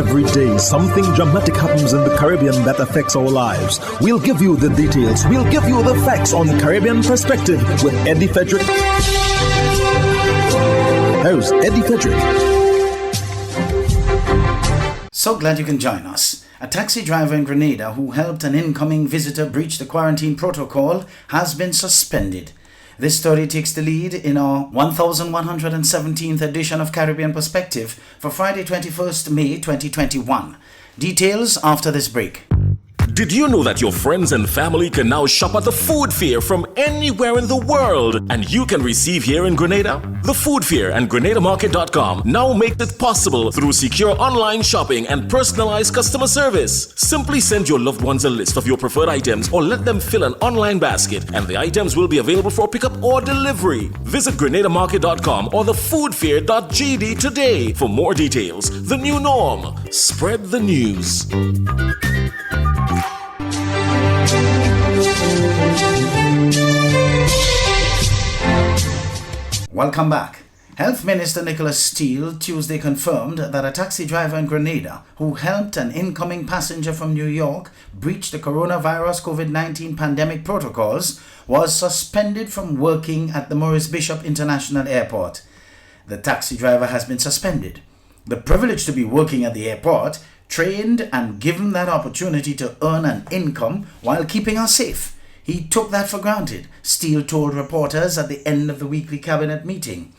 Every day, something dramatic happens in the Caribbean that affects our lives. We'll give you the details. We'll give you the facts on Caribbean Perspective with Eddie Frederick. Here's Eddie Frederick. So glad you can join us. A taxi driver in Grenada who helped an incoming visitor breach the quarantine protocol has been suspended. This story takes the lead in our 1117th edition of Caribbean Perspective for Friday 21st May 2021. Details after this break. Did you know that your friends and family can now shop at the Food Fair from anywhere in the world, and you can receive here in Grenada? The Food Fair and GrenadaMarket.com now make it possible through secure online shopping and personalized customer service. Simply send your loved ones a list of your preferred items or let them fill an online basket, and the items will be available for pickup or delivery. Visit GrenadaMarket.com or thefoodfair.gd today for more details. The new norm. Spread the news. Welcome back. Health Minister Nicholas Steele Tuesday confirmed that a taxi driver in Grenada who helped an incoming passenger from New York breach the coronavirus COVID-19 pandemic protocols was suspended from working at the Maurice Bishop International Airport. The taxi driver has been suspended. The privilege to be working at the airport, trained and given that opportunity to earn an income while keeping us safe. He took that for granted, Steele told reporters at the end of the weekly cabinet meeting.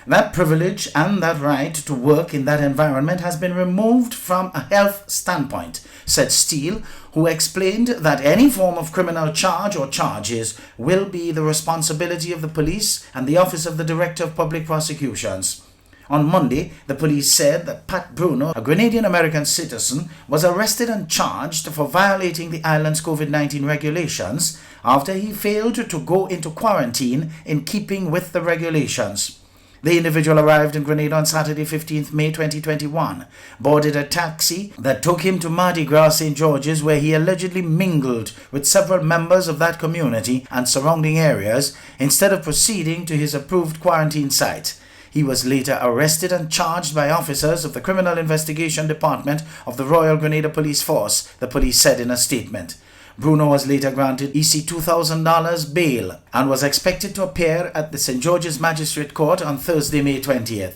That privilege and that right to work in that environment has been removed from a health standpoint, said Steele, who explained that any form of criminal charge or charges will be the responsibility of the police and the Office of the Director of Public Prosecutions. On Monday, the police said that Pat Bruno, a Grenadian-American citizen, was arrested and charged for violating the island's COVID-19 regulations after he failed to go into quarantine in keeping with the regulations. The individual arrived in Grenada on Saturday, 15th May 2021, boarded a taxi that took him to Mardi Gras, St. George's, where he allegedly mingled with several members of that community and surrounding areas instead of proceeding to his approved quarantine site. He was later arrested and charged by officers of the Criminal Investigation Department of the Royal Grenada Police Force, the police said in a statement. Bruno was later granted EC $2,000 bail and was expected to appear at the St. George's Magistrate Court on Thursday, May 20th.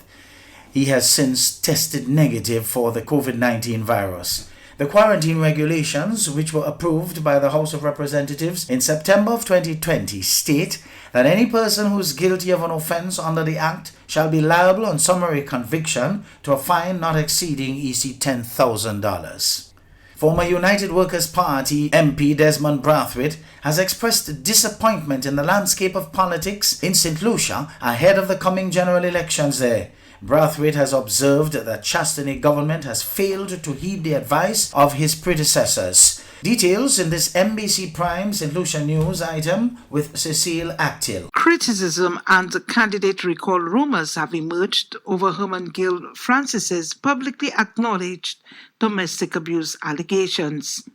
He has since tested negative for the COVID-19 virus. The quarantine regulations, which were approved by the House of Representatives in September of 2020, state that any person who is guilty of an offence under the Act shall be liable on summary conviction to a fine not exceeding EC $10,000. Former United Workers' Party MP Desmond Brathwaite has expressed disappointment in the landscape of politics in St. Lucia ahead of the coming general elections there. Brathwaite has observed that Chastity government has failed to heed the advice of his predecessors. Details in this MBC Prime St. Lucia News item with Cecile Actil. Criticism and candidate recall rumors have emerged over Herman Gill Francis's publicly acknowledged domestic abuse allegations.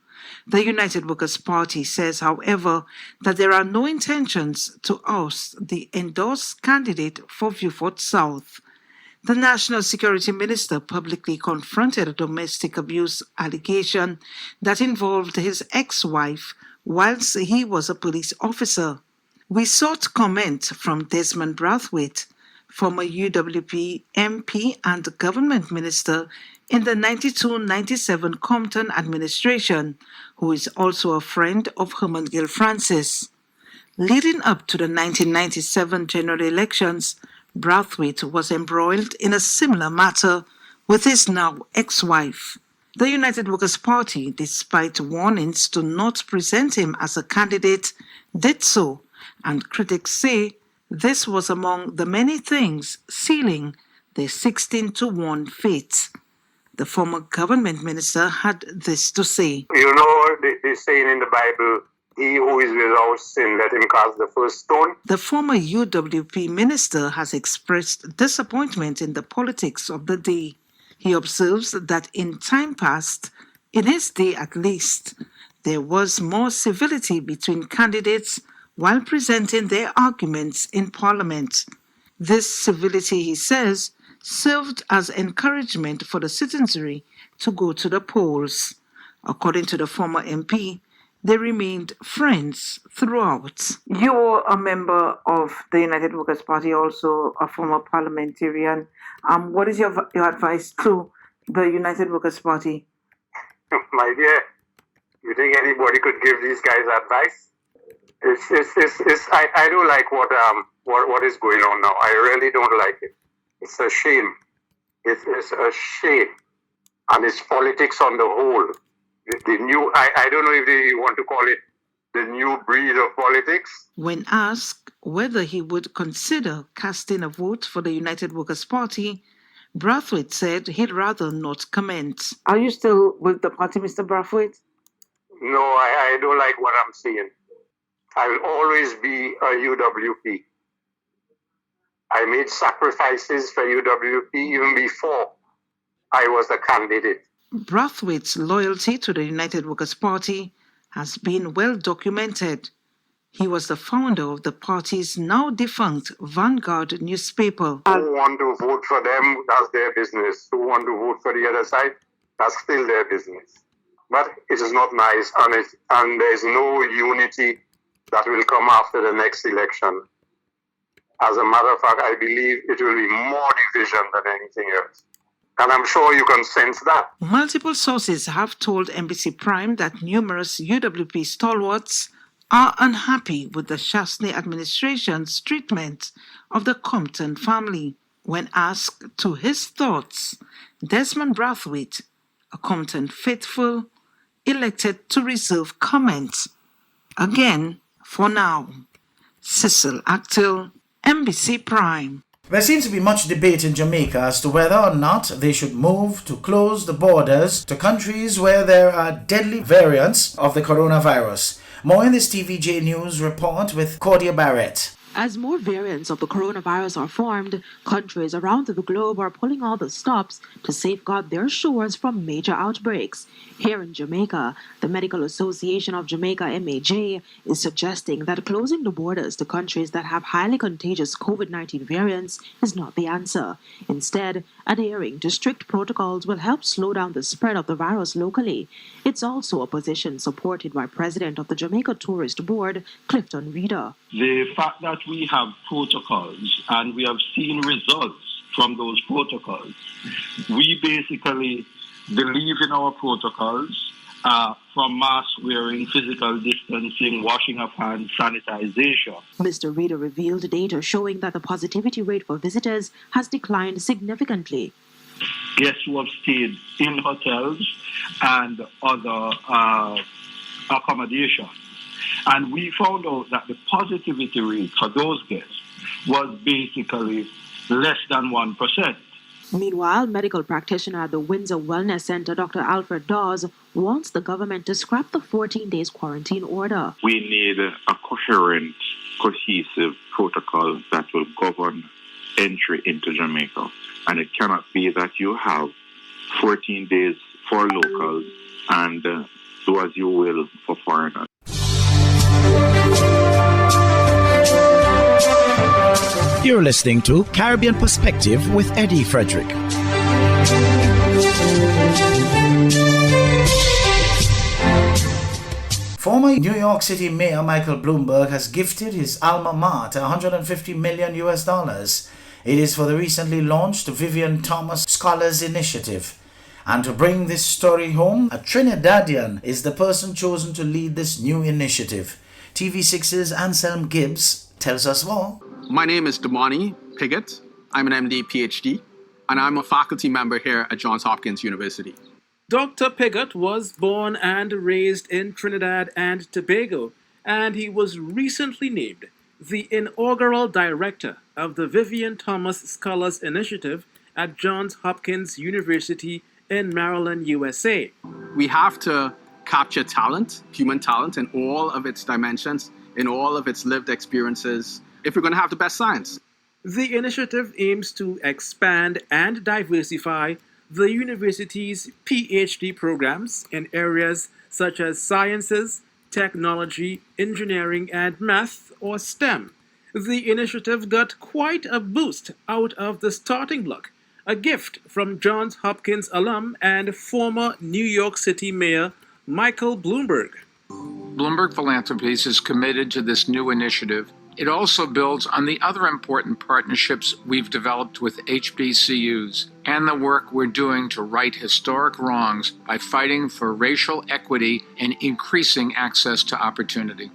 The United Workers' Party says, however, that there are no intentions to oust the endorsed candidate for Beaufort South. The National Security Minister publicly confronted a domestic abuse allegation that involved his ex-wife whilst he was a police officer. We sought comment from Desmond Brathwaite, former UWP MP and government minister in the 92-97 Compton administration, who is also a friend of Herman Gill Francis. Leading up to the 1997 general elections, Brathwaite was embroiled in a similar matter with his now ex-wife. The United Workers' Party, despite warnings to not present him as a candidate, did so, and critics say this was among the many things sealing their 16-1 fate. The former government minister had this to say. You know the saying in the Bible, he who is without sin, let him cast the first stone. The former UWP minister has expressed disappointment in the politics of the day. He observes that in time past, in his day at least, there was more civility between candidates while presenting their arguments in Parliament. This civility, he says, served as encouragement for the citizenry to go to the polls. According to the former MP, they remained friends throughout. You're a member of the United Workers' Party, also a former parliamentarian. What is your advice to the United Workers' Party? My dear, you think anybody could give these guys advice? I don't like what is going on now. I really don't like it. It's a shame. It's a shame. And it's politics on the whole. The new, I don't know if they want to call it the new breed of politics. When asked whether he would consider casting a vote for the United Workers' Party, Brathwaite said he'd rather not comment. Are you still with the party, Mr. Brathwaite? No, I don't like what I'm seeing. I will always be a UWP. I made sacrifices for UWP even before I was a candidate. Brathwaite's loyalty to the United Workers' Party has been well documented. He was the founder of the party's now defunct Vanguard newspaper. Who want to vote for them, that's their business. Who want to vote for the other side, that's still their business. But it is not nice, and there is no unity that will come after the next election. As a matter of fact, I believe it will be more division than anything else. And I'm sure you can sense that. Multiple sources have told NBC Prime that numerous UWP stalwarts are unhappy with the Shastney administration's treatment of the Compton family. When asked to his thoughts, Desmond Brathwaite, a Compton faithful, elected to reserve comment. Again, for now, Cecil Actil, NBC Prime. There seems to be much debate in Jamaica as to whether or not they should move to close the borders to countries where there are deadly variants of the coronavirus. More in this TVJ News report with Cordia Barrett. As more variants of the coronavirus are formed, countries around the globe are pulling all the stops to safeguard their shores from major outbreaks. Here in Jamaica, the Medical Association of Jamaica, MAJ, is suggesting that closing the borders to countries that have highly contagious COVID-19 variants is not the answer. Instead, adhering to strict protocols will help slow down the spread of the virus locally. It's also a position supported by President of the Jamaica Tourist Board, Clifton Reeder. The fact that we have protocols and we have seen results from those protocols, we basically believe in our protocols from mask wearing, physical distancing, washing of hands, sanitization. Mr. Reeder revealed data showing that the positivity rate for visitors has declined significantly. Guests who have stayed in hotels and other accommodation. And we found out that the positivity rate for those guests was basically less than 1%. Meanwhile, medical practitioner at the Windsor Wellness Center, Dr. Alfred Dawes, wants the government to scrap the 14 days quarantine order. We need a coherent, cohesive protocol that will govern entry into Jamaica. And it cannot be that you have 14 days for locals and do as you will for foreigners. You're listening to Caribbean Perspective with Eddie Frederick. Former New York City Mayor Michael Bloomberg has gifted his alma mater $150 million. It is for the recently launched Vivian Thomas Scholars Initiative. And to bring this story home, a Trinidadian is the person chosen to lead this new initiative. TV6's Anselm Gibbs tells us more. My name is Damani Piggott. I'm an MD PhD, and I'm a faculty member here at Johns Hopkins University. Dr. Piggott was born and raised in Trinidad and Tobago, and he was recently named the inaugural director of the Vivian Thomas Scholars Initiative at Johns Hopkins University in Maryland, USA. We have to capture talent, human talent, in all of its dimensions, in all of its lived experiences, if we're going to have the best science. The initiative aims to expand and diversify the university's PhD programs in areas such as sciences, technology, engineering, and math, or STEM. The initiative got quite a boost out of the starting block a gift from Johns Hopkins alum and former New York City Mayor Michael Bloomberg. Bloomberg Philanthropies is committed to this new initiative. It also builds on the other important partnerships we've developed with HBCUs and the work we're doing to right historic wrongs by fighting for racial equity and increasing access to opportunity.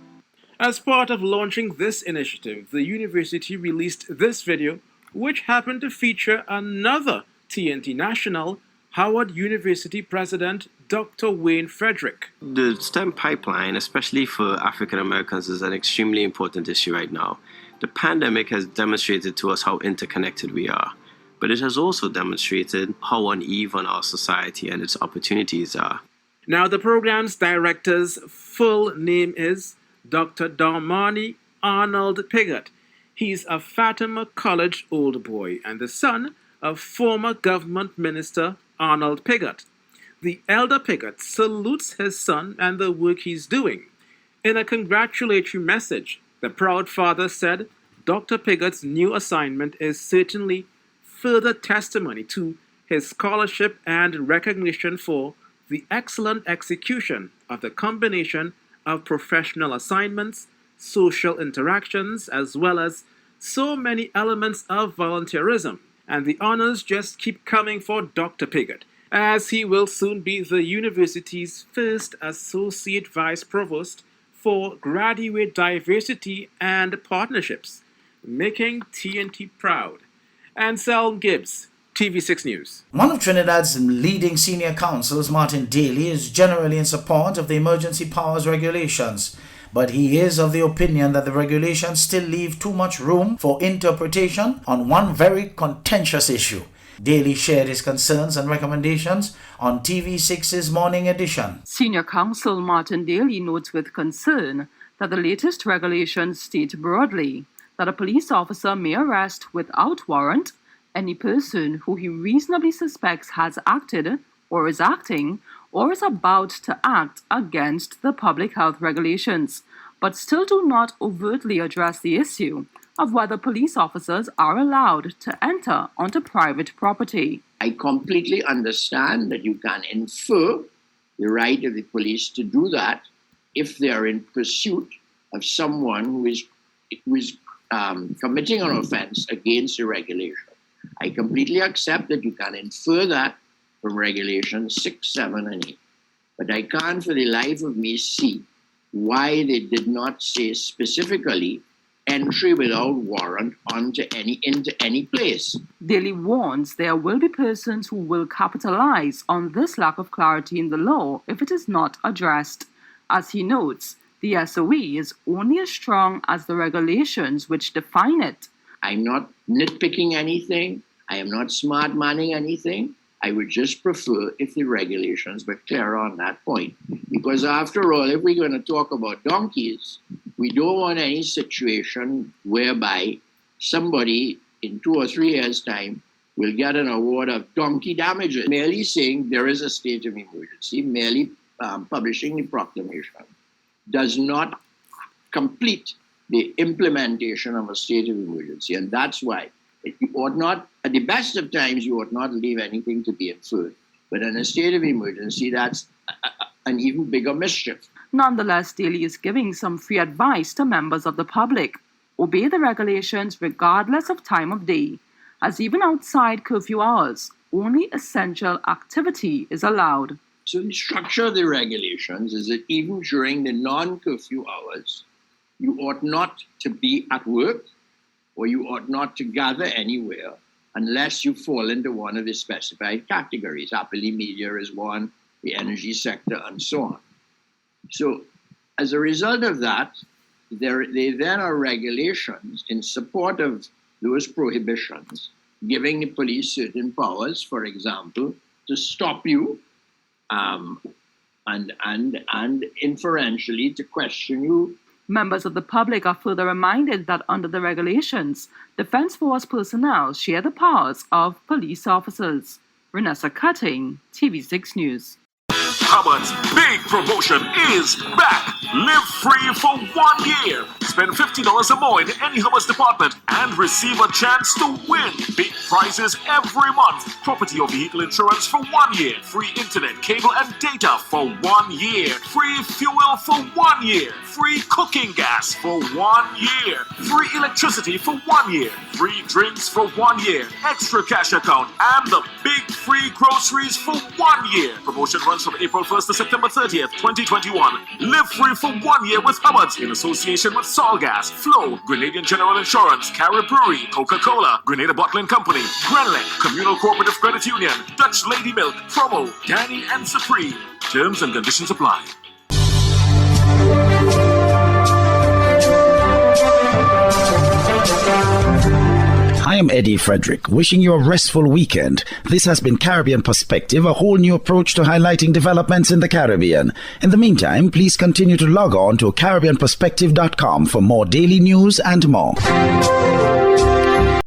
As part of launching this initiative, the university released this video, which happened to feature another TNT national, Howard University President Dr. Wayne Frederick. The STEM pipeline, especially for African Americans, is an extremely important issue right now. The pandemic has demonstrated to us how interconnected we are, but it has also demonstrated how uneven our society and its opportunities are. Now, the program's director's full name is Dr. Darmani Arnold Pigott. He's a Fatima College old boy and the son of former government minister Arnold Pigott. The elder Pigott salutes his son and the work he's doing. In a congratulatory message, the proud father said Dr. Pigott's new assignment is certainly further testimony to his scholarship and recognition for the excellent execution of the combination of professional assignments, social interactions, as well as so many elements of volunteerism. And the honors just keep coming for Dr. Pigott, as he will soon be the university's first Associate Vice Provost for Graduate Diversity and Partnerships, making TNT proud. Anselm Gibbs, TV6 News. One of Trinidad's leading senior counsels, Martin Daly, is generally in support of the emergency powers regulations, but he is of the opinion that the regulations still leave too much room for interpretation on one very contentious issue. Daly shared his concerns and recommendations on TV6's Morning Edition. Senior Counsel Martin Daly notes with concern that the latest regulations state broadly that a police officer may arrest without warrant any person who he reasonably suspects has acted or is acting or is about to act against the public health regulations, but still do not overtly address the issue of whether police officers are allowed to enter onto private property. I completely understand that you can infer the right of the police to do that if they are in pursuit of someone who is committing an offense against the regulation. I completely accept that you can infer that from regulations 6, 7, and 8. But I can't for the life of me see why they did not say specifically entry without warrant into any place. Daly warns there will be persons who will capitalize on this lack of clarity in the law if it is not addressed. As he notes, the SOE is only as strong as the regulations which define it. I'm not nitpicking anything. I am not smart-manning anything. I would just prefer if the regulations were clear on that point. Because after all, if we're going to talk about donkeys, we don't want any situation whereby somebody in 2 or 3 years' time will get an award of donkey damages. Merely saying there is a state of emergency, merely publishing the proclamation, does not complete the implementation of a state of emergency. And that's why you ought not, at the best of times, you ought not leave anything to be inferred. But in a state of emergency, that's an even bigger mischief. Nonetheless, Daly is giving some free advice to members of the public. Obey the regulations regardless of time of day, as even outside curfew hours, only essential activity is allowed. So the structure of the regulations is that even during the non-curfew hours, you ought not to be at work, or you ought not to gather anywhere unless you fall into one of the specified categories. Happily, media is one, the energy sector, and so on. So as a result of that, there then are regulations in support of those prohibitions, giving the police certain powers, for example, to stop you and inferentially to question you. Members of the public are further reminded that under the regulations, Defense Force personnel share the powers of police officers. Renessa Cutting, TV6 News. Hubbard's big promotion is back. Live free for 1 year. Spend $50 or more in any Hubbard's department and receive a chance to win big prizes every month. Property or vehicle insurance for 1 year. Free internet, cable and data for 1 year. Free fuel for 1 year. Free cooking gas for 1 year. Free electricity for 1 year. Free drinks for 1 year. Extra cash account and the big free groceries for 1 year. Promotion runs from April 1st to September 30th, 2021. Live free for 1 year with Hubbard's in association with Solgas, Flow, Grenadian General Insurance, Carib Brewery, Coca-Cola, Grenada Bottling Company, Grenlec, Communal Cooperative Credit Union, Dutch Lady Milk, Promo, Danny and Supreme. Terms and conditions apply. I am Eddie Frederick, wishing you a restful weekend. This has been Caribbean Perspective, a whole new approach to highlighting developments in the Caribbean. In the meantime, please continue to log on to CaribbeanPerspective.com for more daily news and more.